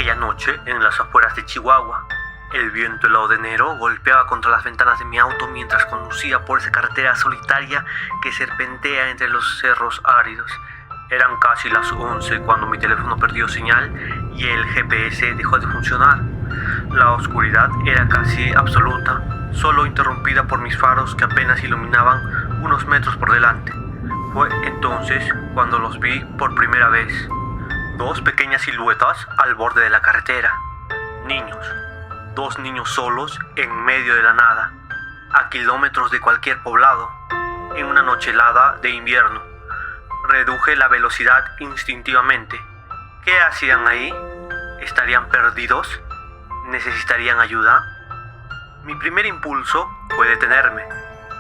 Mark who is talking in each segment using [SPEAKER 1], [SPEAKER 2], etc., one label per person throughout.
[SPEAKER 1] Aquella noche, en las afueras de Chihuahua, el viento helado de enero golpeaba contra las ventanas de mi auto mientras conducía por esa carretera solitaria que serpentea entre los cerros áridos. Eran casi las 11 cuando mi teléfono perdió señal y el GPS dejó de funcionar. La oscuridad era casi absoluta, solo interrumpida por mis faros que apenas iluminaban unos metros por delante. Fue entonces cuando los vi por primera vez. Dos pequeñas siluetas al borde de la carretera. Niños. Dos niños solos en medio de la nada, a kilómetros de cualquier poblado, en una noche helada de invierno. Reduje la velocidad instintivamente. ¿Qué hacían ahí? ¿Estarían perdidos? ¿Necesitarían ayuda? Mi primer impulso fue detenerme,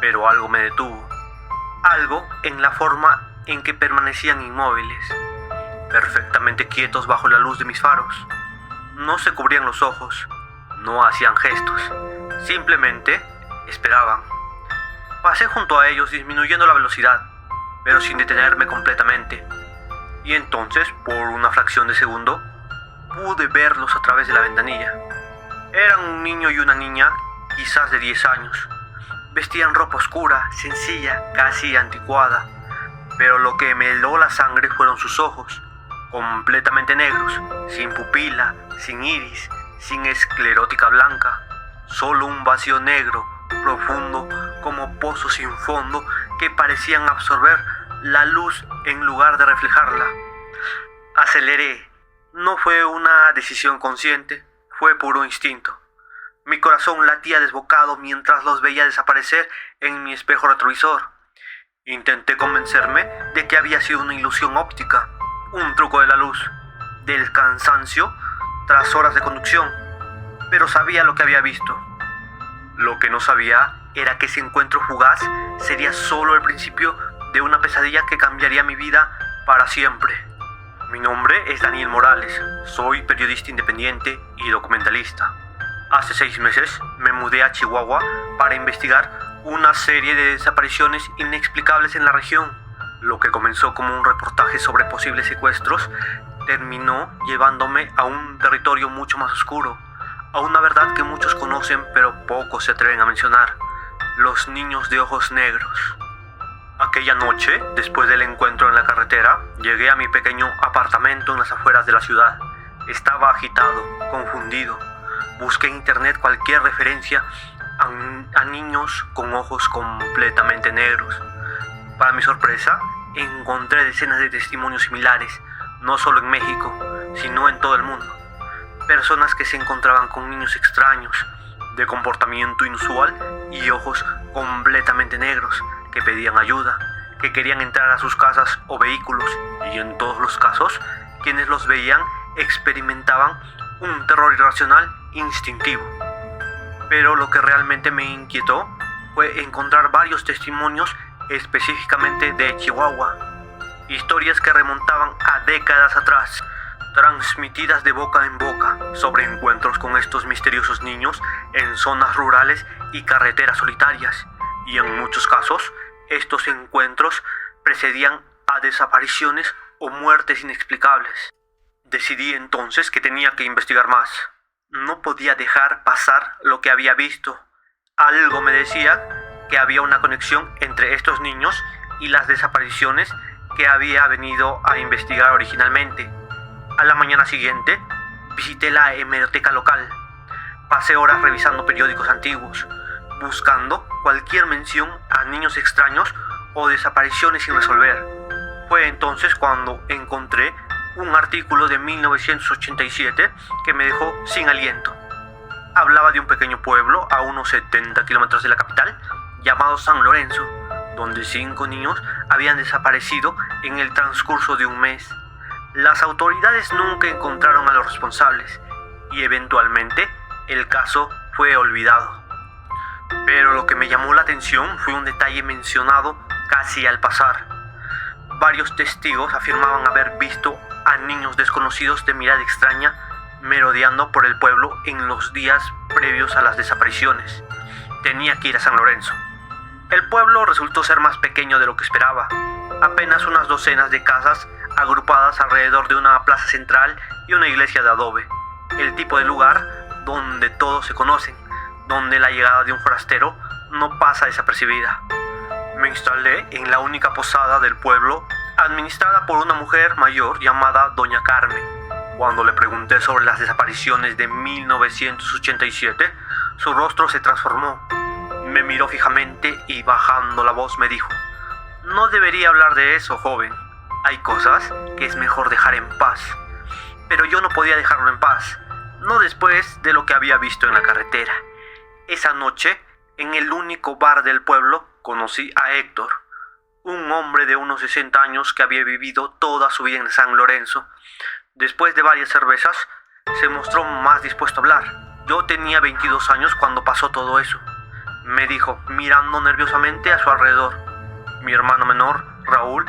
[SPEAKER 1] pero algo me detuvo. Algo en la forma en que permanecían inmóviles, perfectamente quietos bajo la luz de mis faros. No se cubrían los ojos, no hacían gestos, simplemente esperaban. Pasé junto a ellos disminuyendo la velocidad, pero sin detenerme completamente. Y entonces, por una fracción de segundo, pude verlos a través de la ventanilla. Eran un niño y una niña, quizás de 10 años. Vestían ropa oscura, sencilla, casi anticuada. Pero lo que me heló la sangre fueron sus ojos, completamente negros, sin pupila, sin iris, sin esclerótica blanca. Solo un vacío negro, profundo, como pozo sin fondo, que parecían absorber la luz en lugar de reflejarla. Aceleré. No fue una decisión consciente, fue puro instinto. Mi corazón latía desbocado mientras los veía desaparecer en mi espejo retrovisor. Intenté convencerme de que había sido una ilusión óptica, un truco de la luz, del cansancio tras horas de conducción, pero sabía lo que había visto. Lo que no sabía era que ese encuentro fugaz sería solo el principio de una pesadilla que cambiaría mi vida para siempre. Mi nombre es Daniel Morales, soy periodista independiente y documentalista. Hace 6 meses me mudé a Chihuahua para investigar una serie de desapariciones inexplicables en la región. Lo que comenzó como un reportaje sobre posibles secuestros terminó llevándome a un territorio mucho más oscuro, a una verdad que muchos conocen pero pocos se atreven a mencionar: los niños de ojos negros. Aquella noche, después del encuentro en la carretera, llegué a mi pequeño apartamento en las afueras de la ciudad. Estaba agitado, confundido. Busqué en internet cualquier referencia a niños con ojos completamente negros. Para mi sorpresa, encontré decenas de testimonios similares, no solo en México, sino en todo el mundo. Personas que se encontraban con niños extraños, de comportamiento inusual y ojos completamente negros, que pedían ayuda, que querían entrar a sus casas o vehículos, y en todos los casos, quienes los veían experimentaban un terror irracional instintivo. Pero lo que realmente me inquietó fue encontrar varios testimonios específicamente de Chihuahua, historias que remontaban a décadas atrás, transmitidas de boca en boca, sobre encuentros con estos misteriosos niños en zonas rurales y carreteras solitarias, y en muchos casos estos encuentros precedían a desapariciones o muertes inexplicables. Decidí entonces que tenía que investigar más. No podía dejar pasar lo que había visto. Algo me decía que había una conexión entre estos niños y las desapariciones que había venido a investigar originalmente. A la mañana siguiente, visité la hemeroteca local. Pasé horas revisando periódicos antiguos, buscando cualquier mención a niños extraños o desapariciones sin resolver. Fue entonces cuando encontré un artículo de 1987 que me dejó sin aliento. Hablaba de un pequeño pueblo a unos 70 kilómetros de la capital, llamado San Lorenzo, donde 5 niños habían desaparecido en el transcurso de un mes. Las autoridades nunca encontraron a los responsables y eventualmente el caso fue olvidado. Pero lo que me llamó la atención fue un detalle mencionado casi al pasar. Varios testigos afirmaban haber visto a niños desconocidos de mirada extraña merodeando por el pueblo en los días previos a las desapariciones. Tenía que ir a San Lorenzo. El pueblo resultó ser más pequeño de lo que esperaba. Apenas unas docenas de casas agrupadas alrededor de una plaza central y una iglesia de adobe. el tipo de lugar donde todos se conocen, donde la llegada de un forastero no pasa desapercibida. Me instalé en la única posada del pueblo, administrada por una mujer mayor llamada Doña Carmen. Cuando le pregunté sobre las desapariciones de 1987, su rostro se transformó. Me miró fijamente y bajando la voz me dijo: «No debería hablar de eso, joven. Hay cosas que es mejor dejar en paz». Pero yo no podía dejarlo en paz, no después de lo que había visto en la carretera. Esa noche, en el único bar del pueblo, conocí a Héctor, un hombre de unos 60 años que había vivido toda su vida en San Lorenzo. Después de varias cervezas, se mostró más dispuesto a hablar. Yo tenía 22 años cuando pasó todo eso, me dijo, mirando nerviosamente a su alrededor. Mi hermano menor, Raúl,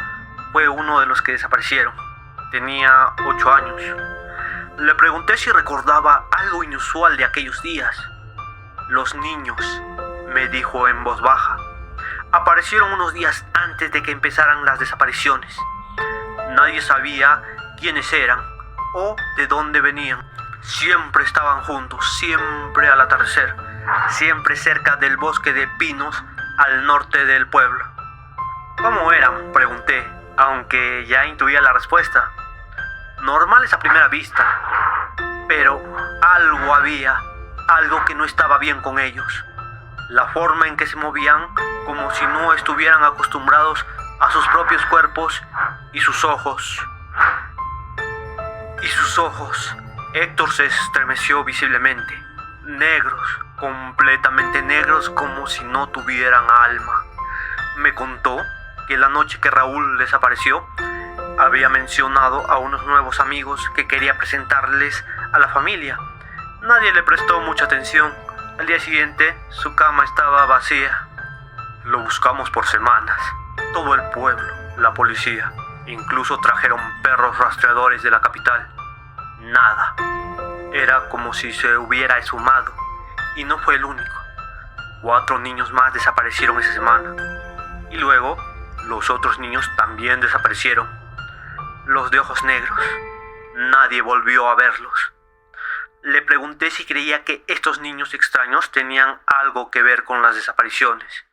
[SPEAKER 1] fue uno de los que desaparecieron. Tenía 8 años. Le pregunté si recordaba algo inusual de aquellos días. Los niños, me dijo en voz baja, aparecieron unos días antes de que empezaran las desapariciones. Nadie sabía quiénes eran o de dónde venían. Siempre estaban juntos, siempre al atardecer, siempre cerca del bosque de pinos al norte del pueblo. ¿Cómo eran?, pregunté, aunque ya intuía la respuesta. Normales a primera vista, pero algo había, algo que no estaba bien con ellos. La forma en que se movían, como si no estuvieran acostumbrados a sus propios cuerpos, y sus ojos. Héctor se estremeció visiblemente. Negros, completamente negros, como si no tuvieran alma. Me contó que la noche que Raúl desapareció, había mencionado a unos nuevos amigos que quería presentarles a la familia. Nadie le prestó mucha atención. Al día siguiente, su cama estaba vacía. Lo buscamos por semanas. Todo el pueblo, la policía, incluso trajeron perros rastreadores de la capital. Nada. Era como si se hubiera esfumado. Y no fue el único. 4 niños más desaparecieron esa semana. Y luego, los otros niños también desaparecieron. Los de ojos negros. Nadie volvió a verlos. Le pregunté si creía que estos niños extraños tenían algo que ver con las desapariciones.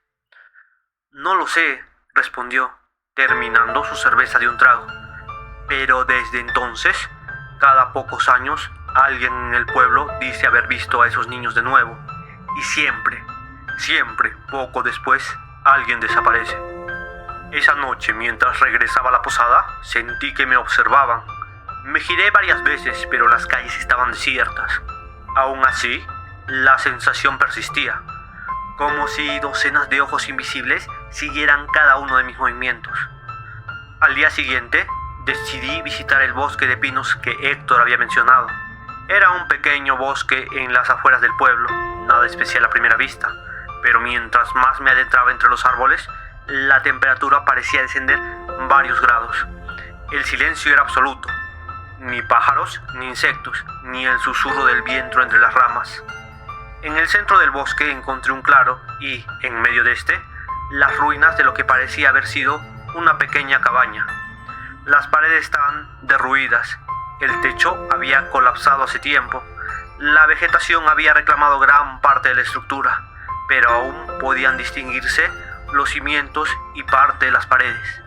[SPEAKER 1] No lo sé, respondió, terminando su cerveza de un trago. Pero desde entonces, cada pocos años, alguien en el pueblo dice haber visto a esos niños de nuevo. Y siempre, poco después, alguien desaparece. Esa noche, mientras regresaba a la posada, sentí que me observaban. Me giré varias veces, pero las calles estaban desiertas. Aún así, la sensación persistía, como si docenas de ojos invisibles siguieran cada uno de mis movimientos. Al día siguiente, decidí visitar el bosque de pinos que Héctor había mencionado. Era un pequeño bosque en las afueras del pueblo, nada especial a primera vista, pero mientras más me adentraba entre los árboles, la temperatura parecía descender varios grados. El silencio era absoluto. Ni pájaros, ni insectos, ni el susurro del viento entre las ramas. En el centro del bosque encontré un claro y, en medio de este, las ruinas de lo que parecía haber sido una pequeña cabaña. Las paredes estaban derruidas, el techo había colapsado hace tiempo, la vegetación había reclamado gran parte de la estructura, pero aún podían distinguirse los cimientos y parte de las paredes.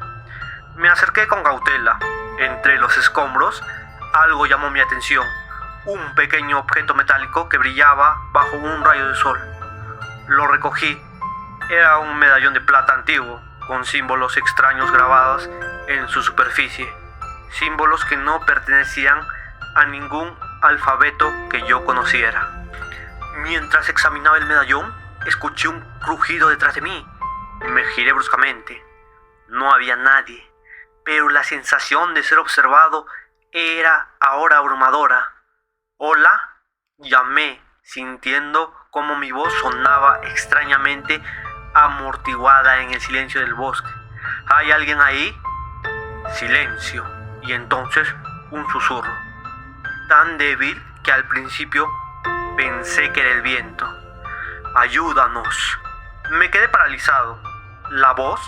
[SPEAKER 1] Me acerqué con cautela. Entre los escombros, algo llamó mi atención. Un pequeño objeto metálico que brillaba bajo un rayo de sol. Lo recogí. Era un medallón de plata antiguo, con símbolos extraños grabados en su superficie. Símbolos que no pertenecían a ningún alfabeto que yo conociera. Mientras examinaba el medallón, escuché un crujido detrás de mí. Me giré bruscamente. No había nadie, pero la sensación de ser observado era ahora abrumadora. «Hola», llamé, sintiendo cómo mi voz sonaba extrañamente amortiguada en el silencio del bosque. «¿Hay alguien ahí?». Silencio, y entonces un susurro, tan débil que al principio pensé que era el viento. «Ayúdanos». Me quedé paralizado. La voz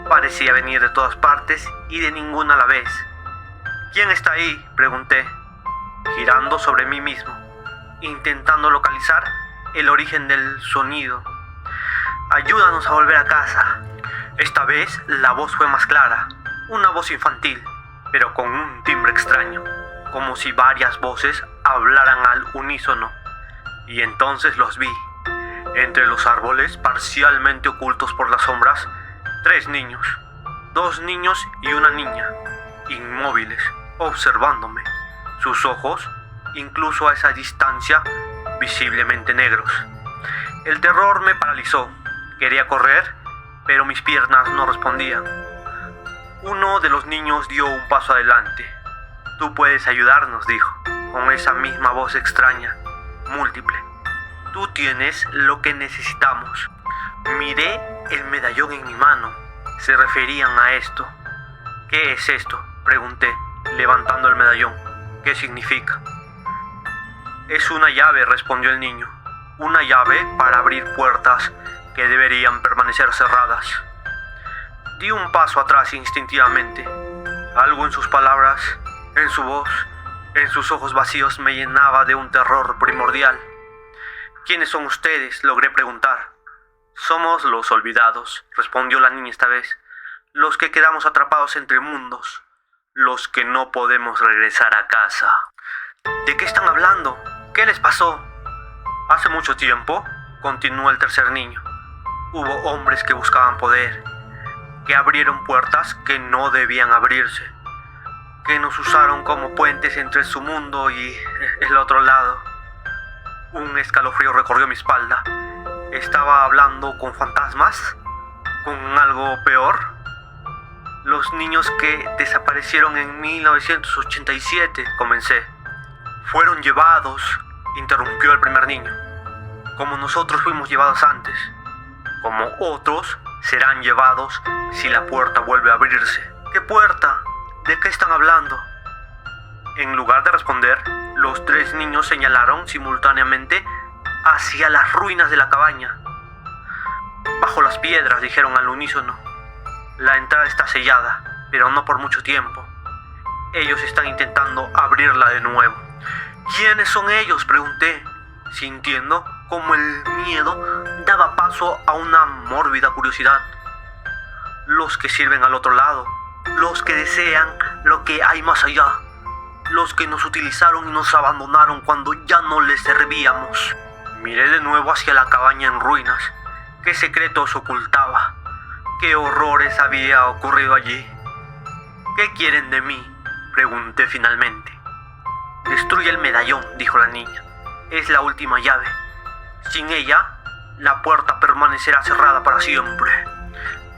[SPEAKER 1] parecía venir de todas partes y de ninguna a la vez. «¿Quién está ahí?», pregunté. girando sobre mí mismo, intentando localizar el origen del sonido. Ayúdanos a volver a casa. Esta vez la voz fue más clara, una voz infantil, pero con un timbre extraño, como si varias voces hablaran al unísono. Y entonces los vi. Entre los árboles, parcialmente ocultos por las sombras, 3 niños, 2 niños y una niña, inmóviles, observándome. Sus ojos, incluso a esa distancia, visiblemente negros. El terror me paralizó. Quería correr, pero mis piernas no respondían. Uno de los niños dio un paso adelante. Tú puedes ayudarnos, dijo, con esa misma voz extraña, múltiple. Tú tienes lo que necesitamos. Miré el medallón en mi mano. Se referían a esto. ¿Qué es esto?, pregunté, levantando el medallón. ¿Qué significa? Es una llave, respondió el niño. Una llave para abrir puertas que deberían permanecer cerradas. Di un paso atrás instintivamente. Algo en sus palabras, en su voz, en sus ojos vacíos me llenaba de un terror primordial. ¿Quiénes son ustedes?, logré preguntar. Somos los olvidados, respondió la niña esta vez. Los que quedamos atrapados entre mundos. Los que no podemos regresar a casa. ¿De qué están hablando? ¿Qué les pasó? Hace mucho tiempo, continuó el tercer niño, hubo hombres que buscaban poder, que abrieron puertas que no debían abrirse, que nos usaron como puentes entre su mundo y el otro lado. Un escalofrío recorrió mi espalda. ¿Estaba hablando con fantasmas? ¿Con algo peor? Los niños que desaparecieron en 1987, comencé. Fueron llevados, interrumpió el primer niño, como nosotros fuimos llevados antes, como otros serán llevados si la puerta vuelve a abrirse. ¿Qué puerta? ¿De qué están hablando? En lugar de responder, los 3 niños señalaron simultáneamente hacia las ruinas de la cabaña. Bajo las piedras, dijeron al unísono. La entrada está sellada, pero no por mucho tiempo. Ellos están intentando abrirla de nuevo. ¿Quiénes son ellos?, pregunté, sintiendo como el miedo daba paso a una mórbida curiosidad. Los que sirven al otro lado, los que desean lo que hay más allá, los que nos utilizaron y nos abandonaron cuando ya no les servíamos. Miré de nuevo hacia la cabaña en ruinas. ¿Qué secretos ocultaba? ¿Qué horrores había ocurrido allí? ¿Qué quieren de mí?, pregunté finalmente. Destruye el medallón, dijo la niña. Es la última llave. Sin ella, la puerta permanecerá cerrada para siempre.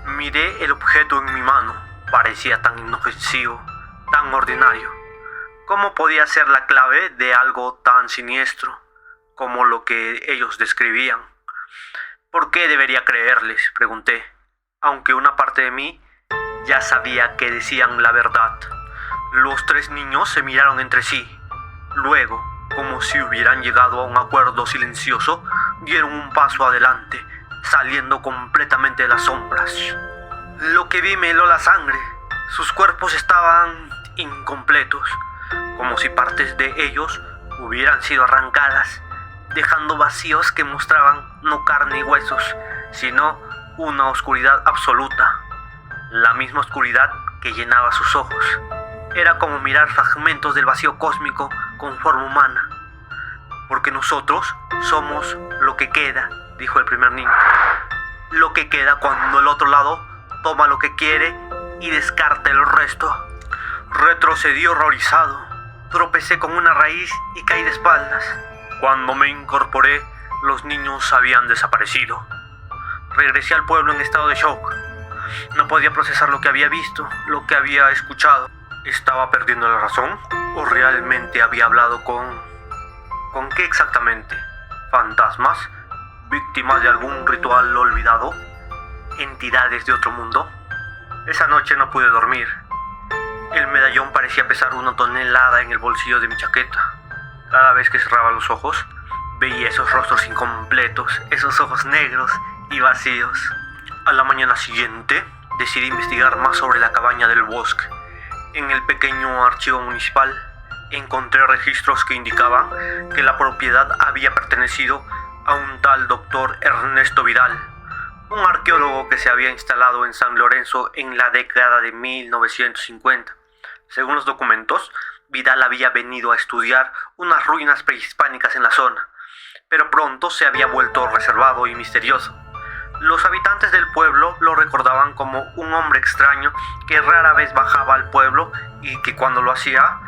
[SPEAKER 1] Miré el objeto en mi mano. Parecía tan inofensivo, tan ordinario. ¿Cómo podía ser la clave de algo tan siniestro como lo que ellos describían? ¿Por qué debería creerles?, pregunté, aunque una parte de mí ya sabía que decían la verdad. Los 3 niños se miraron entre sí. Luego, como si hubieran llegado a un acuerdo silencioso, dieron un paso adelante, saliendo completamente de las sombras. Lo que vi me heló la sangre. Sus cuerpos estaban incompletos, como si partes de ellos hubieran sido arrancadas, dejando vacíos que mostraban no carne y huesos, sino una oscuridad absoluta, la misma oscuridad que llenaba sus ojos. Era como mirar fragmentos del vacío cósmico con forma humana. Porque nosotros somos lo que queda, dijo el primer niño. Lo que queda cuando el otro lado toma lo que quiere y descarta el resto. Retrocedí horrorizado. Tropecé con una raíz y caí de espaldas. Cuando me incorporé, los niños habían desaparecido. Regresé al pueblo en estado de shock. No podía procesar lo que había visto, lo que había escuchado. ¿Estaba perdiendo la razón? ¿O realmente había hablado ¿Con qué exactamente? ¿Fantasmas? ¿Víctimas de algún ritual olvidado? ¿Entidades de otro mundo? Esa noche no pude dormir. El medallón parecía pesar 1 tonelada en el bolsillo de mi chaqueta. Cada vez que cerraba los ojos, veía esos rostros incompletos, esos ojos negros y vacíos. A la mañana siguiente, decidí investigar más sobre la cabaña del bosque. En el pequeño archivo municipal encontré registros que indicaban que la propiedad había pertenecido a un tal doctor Ernesto Vidal, un arqueólogo que se había instalado en San Lorenzo en la década de 1950. Según los documentos, Vidal había venido a estudiar unas ruinas prehispánicas en la zona, pero pronto se había vuelto reservado y misterioso. Los habitantes del pueblo lo recordaban como un hombre extraño que rara vez bajaba al pueblo y que cuando lo hacía,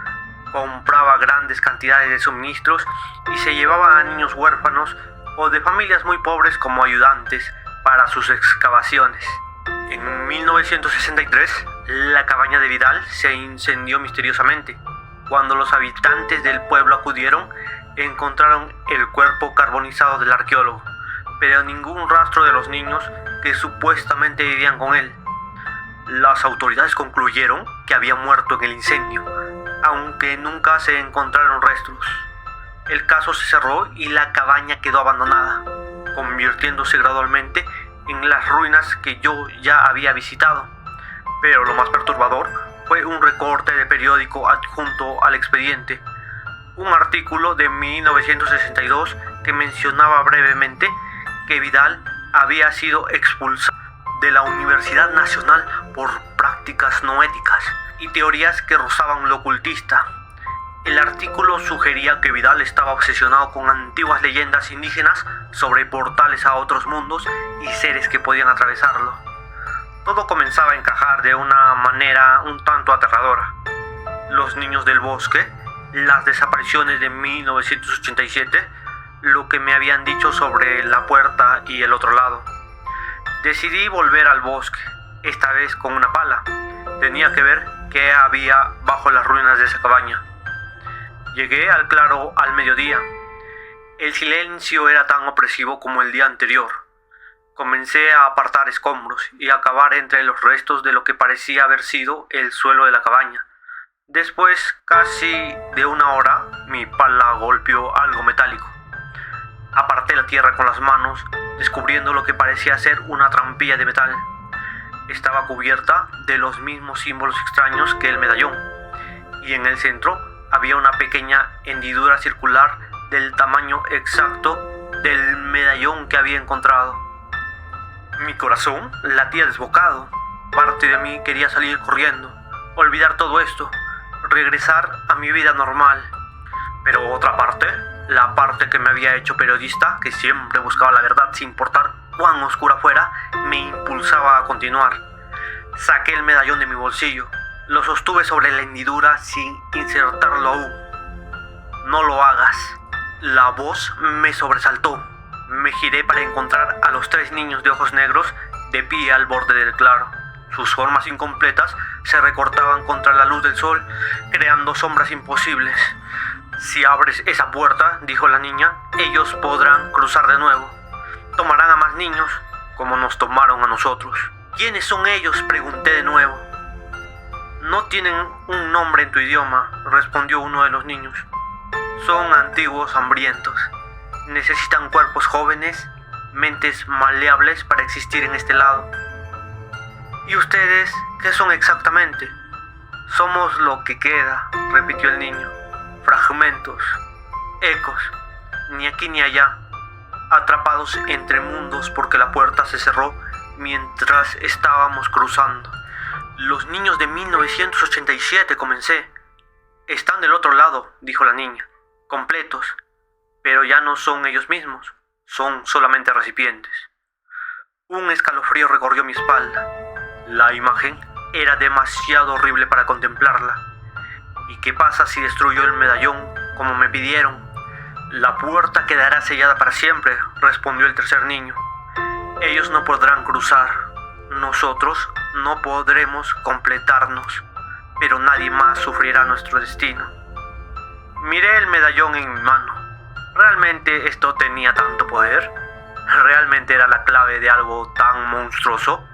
[SPEAKER 1] compraba grandes cantidades de suministros y se llevaba a niños huérfanos o de familias muy pobres como ayudantes para sus excavaciones. En 1963, la cabaña de Vidal se incendió misteriosamente. Cuando los habitantes del pueblo acudieron, encontraron el cuerpo carbonizado del arqueólogo, pero ningún rastro de los niños que supuestamente vivían con él. Las autoridades concluyeron que había muerto en el incendio, aunque nunca se encontraron restos. El caso se cerró y la cabaña quedó abandonada, convirtiéndose gradualmente en las ruinas que yo ya había visitado. Pero lo más perturbador fue un recorte de periódico adjunto al expediente, un artículo de 1962 que mencionaba brevemente que Vidal había sido expulsado de la Universidad Nacional por prácticas no éticas y teorías que rozaban lo ocultista. El artículo sugería que Vidal estaba obsesionado con antiguas leyendas indígenas sobre portales a otros mundos y seres que podían atravesarlo. Todo comenzaba a encajar de una manera un tanto aterradora. Los niños del bosque, las desapariciones de 1987, lo que me habían dicho sobre la puerta y el otro lado. Decidí volver al bosque, esta vez con una pala. Tenía que ver qué había bajo las ruinas de esa cabaña. Llegué al claro al mediodía. El silencio era tan opresivo como el día anterior. Comencé a apartar escombros y a cavar entre los restos de lo que parecía haber sido el suelo de la cabaña. Después, casi de una hora, mi pala golpeó algo metálico. Aparté la tierra con las manos, descubriendo lo que parecía ser una trampilla de metal. Estaba cubierta de los mismos símbolos extraños que el medallón, y en el centro había una pequeña hendidura circular del tamaño exacto del medallón que había encontrado. Mi corazón latía desbocado. Parte de mí quería salir corriendo, olvidar todo esto, regresar a mi vida normal. Pero otra parte, la parte que me había hecho periodista, que siempre buscaba la verdad sin importar cuán oscura fuera, me impulsaba a continuar. Saqué el medallón de mi bolsillo, lo sostuve sobre la hendidura sin insertarlo aún. No lo hagas. La voz me sobresaltó. Me giré para encontrar a los 3 niños de ojos negros de pie al borde del claro. Sus formas incompletas se recortaban contra la luz del sol, creando sombras imposibles. Si abres esa puerta, dijo la niña, ellos podrán cruzar de nuevo. Tomarán a más niños, como nos tomaron a nosotros. ¿Quiénes son ellos?, pregunté de nuevo. No tienen un nombre en tu idioma, respondió uno de los niños. Son antiguos hambrientos. Necesitan cuerpos jóvenes, mentes maleables para existir en este lado. ¿Y ustedes qué son exactamente? Somos lo que queda, repitió el niño. Fragmentos, ecos, ni aquí ni allá, atrapados entre mundos porque la puerta se cerró mientras estábamos cruzando. Los niños de 1987, comencé. Están del otro lado, dijo la niña, completos, pero ya no son ellos mismos, son solamente recipientes. Un escalofrío recorrió mi espalda. La imagen era demasiado horrible para contemplarla. ¿Y qué pasa si destruyo el medallón, como me pidieron? La puerta quedará sellada para siempre, respondió el tercer niño. Ellos no podrán cruzar. Nosotros no podremos completarnos, pero nadie más sufrirá nuestro destino. Miré el medallón en mi mano. ¿Realmente esto tenía tanto poder? ¿Realmente era la clave de algo tan monstruoso?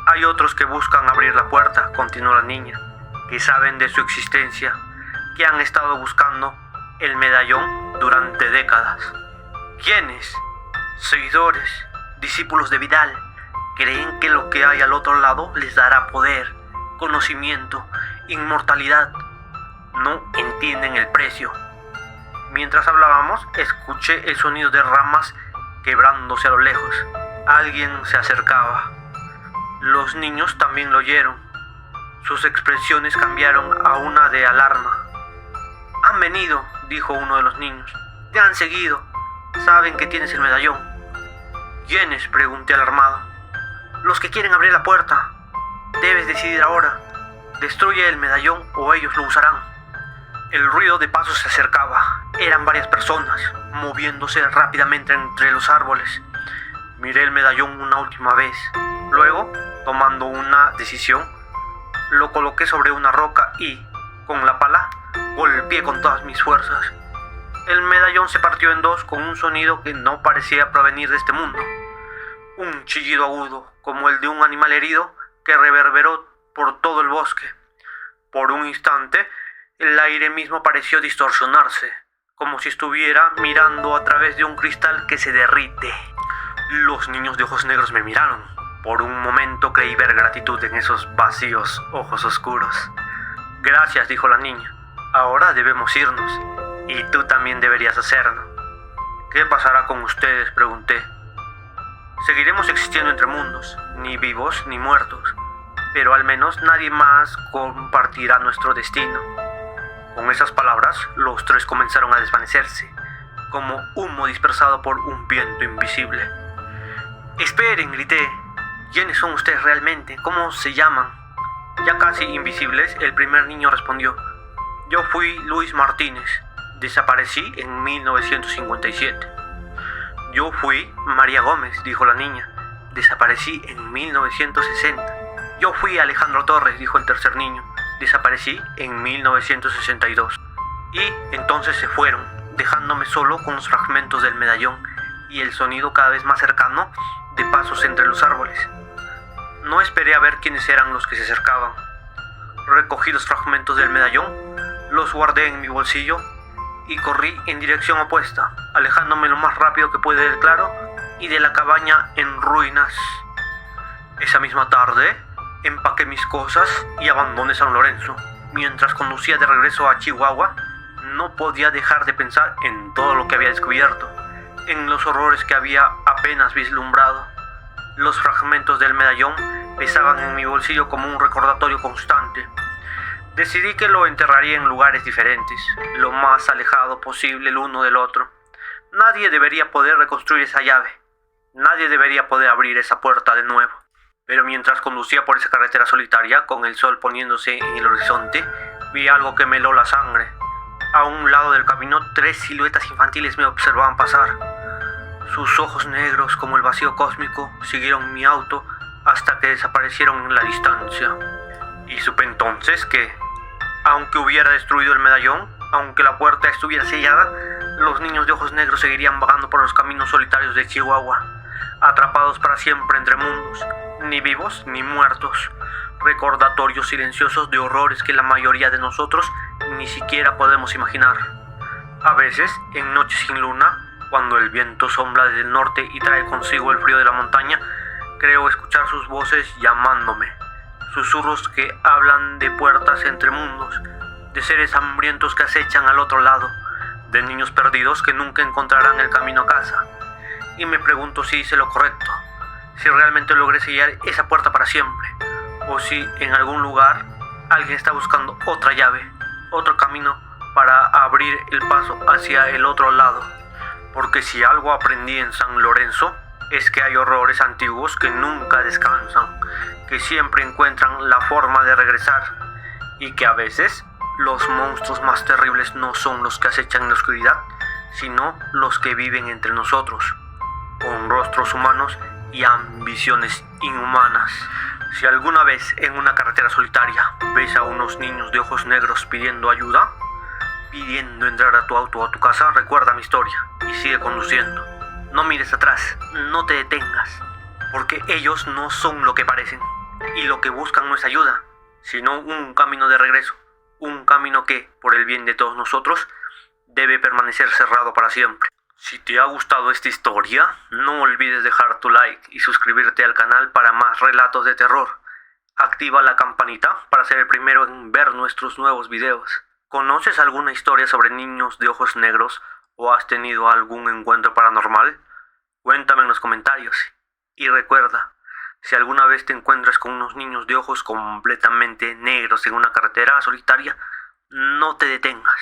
[SPEAKER 1] Hay otros que buscan abrir la puerta, continuó la niña, que saben de su existencia, que han estado buscando el medallón durante décadas. ¿Quiénes? Seguidores, discípulos de Vidal. Creen que lo que hay al otro lado les dará poder, conocimiento, inmortalidad. no entienden el precio. Mientras hablábamos, escuché el sonido de ramas quebrándose a lo lejos. Alguien se acercaba. Los niños también lo oyeron. Sus expresiones cambiaron a una de alarma. «Han venido», dijo uno de los niños. «Te han seguido. Saben que tienes el medallón». «¿Quiénes?», pregunté alarmado. «Los que quieren abrir la puerta. Debes decidir ahora. Destruye el medallón o ellos lo usarán». El ruido de pasos se acercaba. Eran varias personas, moviéndose rápidamente entre los árboles. Miré el medallón una última vez. Luego, tomando una decisión, lo coloqué sobre una roca y, con la pala, golpeé con todas mis fuerzas. El medallón se partió en dos con un sonido que no parecía provenir de este mundo. Un chillido agudo, como el de un animal herido, que reverberó por todo el bosque. Por un instante, el aire mismo pareció distorsionarse, como si estuviera mirando a través de un cristal que se derrite. Los niños de ojos negros me miraron. Por un momento creí ver gratitud en esos vacíos ojos oscuros. «Gracias», dijo la niña. «Ahora debemos irnos. Y tú también deberías hacerlo». «¿Qué pasará con ustedes?», pregunté. «Seguiremos existiendo entre mundos, ni vivos ni muertos. Pero al menos nadie más compartirá nuestro destino». Con esas palabras, los tres comenzaron a desvanecerse, como humo dispersado por un viento invisible. «Esperen», grité. «¿Quiénes son ustedes realmente? ¿Cómo se llaman?» Ya casi invisibles, el primer niño respondió. «Yo fui Luis Martínez. Desaparecí en 1957. «Yo fui María Gómez», dijo la niña. «Desaparecí en 1960. «Yo fui Alejandro Torres», dijo el tercer niño. «Desaparecí en 1962. Y entonces se fueron, dejándome solo con los fragmentos del medallón y el sonido cada vez más cercano de pasos entre los árboles. No esperé a ver quiénes eran los que se acercaban. Recogí los fragmentos del medallón, los guardé en mi bolsillo y corrí en dirección opuesta, alejándome lo más rápido que pude del claro y de la cabaña en ruinas. Esa misma tarde, empaqué mis cosas y abandoné San Lorenzo. Mientras conducía de regreso a Chihuahua, no podía dejar de pensar en todo lo que había descubierto, en los horrores que había apenas vislumbrado. Los fragmentos del medallón pesaban en mi bolsillo como un recordatorio constante. Decidí que lo enterraría en lugares diferentes, lo más alejado posible el uno del otro. Nadie debería poder reconstruir esa llave. Nadie debería poder abrir esa puerta de nuevo. Pero mientras conducía por esa carretera solitaria, con el sol poniéndose en el horizonte, vi algo que me heló la sangre. A un lado del camino, 3 siluetas infantiles me observaban pasar. Sus ojos negros, como el vacío cósmico, siguieron mi auto hasta que desaparecieron en la distancia. Y supe entonces que, aunque hubiera destruido el medallón, aunque la puerta estuviera sellada, los niños de ojos negros seguirían vagando por los caminos solitarios de Chihuahua, atrapados para siempre entre mundos, ni vivos ni muertos, recordatorios silenciosos de horrores que la mayoría de nosotros ni siquiera podemos imaginar. A veces, en noches sin luna, cuando el viento sopla desde el norte y trae consigo el frío de la montaña, creo escuchar sus voces llamándome, susurros que hablan de puertas entre mundos, de seres hambrientos que acechan al otro lado, de niños perdidos que nunca encontrarán el camino a casa. Y me pregunto si hice lo correcto, si realmente logré sellar esa puerta para siempre, o si en algún lugar alguien está buscando otra llave, otro camino para abrir el paso hacia el otro lado. Porque si algo aprendí en San Lorenzo, es que hay horrores antiguos que nunca descansan, que siempre encuentran la forma de regresar, y que a veces los monstruos más terribles no son los que acechan en la oscuridad, sino los que viven entre nosotros, con rostros humanos y ambiciones inhumanas. Si alguna vez en una carretera solitaria ves a unos niños de ojos negros pidiendo ayuda, pidiendo entrar a tu auto o a tu casa, recuerda mi historia y sigue conduciendo. No mires atrás, no te detengas, porque ellos no son lo que parecen, y lo que buscan no es ayuda, sino un camino de regreso, un camino que, por el bien de todos nosotros, debe permanecer cerrado para siempre. Si te ha gustado esta historia, no olvides dejar tu like y suscribirte al canal para más relatos de terror. Activa la campanita para ser el primero en ver nuestros nuevos videos. ¿Conoces alguna historia sobre niños de ojos negros o has tenido algún encuentro paranormal? Cuéntame en los comentarios. Y recuerda, si alguna vez te encuentras con unos niños de ojos completamente negros en una carretera solitaria, no te detengas.